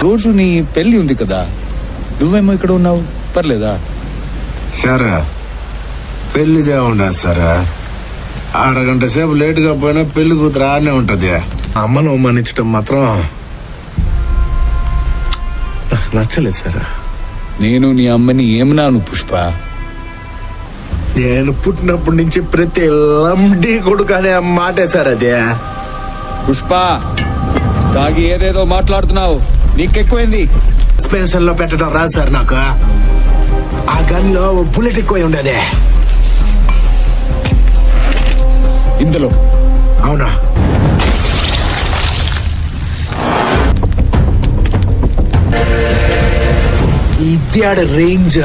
రోజు నీ పెళ్లి ఉంది కదా, నువ్వేమో ఇక్కడ ఉన్నావు, పర్లేదా? సార్ పెళ్లిదే ఉండదు సార్. అరగంట సేపు లేటుగా పోయినా పెళ్లి కూతురు ఆడనే ఉంటది. అమ్మను అవమానించడం మాత్రం నచ్చలేదు సార్. నేను నీ అమ్మని ఏమన్నాను పుష్ప? నేను పుట్టినప్పటి నుంచి ప్రతి లండి కొడుకు అనే మాటే సార్ అదే. పుష్ప, తాగి ఏదేదో మాట్లాడుతున్నావు, నీకెక్కువైంది. సస్పెన్షన్ లో పెట్టడం రాదు సార్ నాకు. ఆ గన్ లో బుల్లెట్ ఎక్కువ ఉండదే. ఇందులో అవునా? ఇది ఆడ రేంజ్.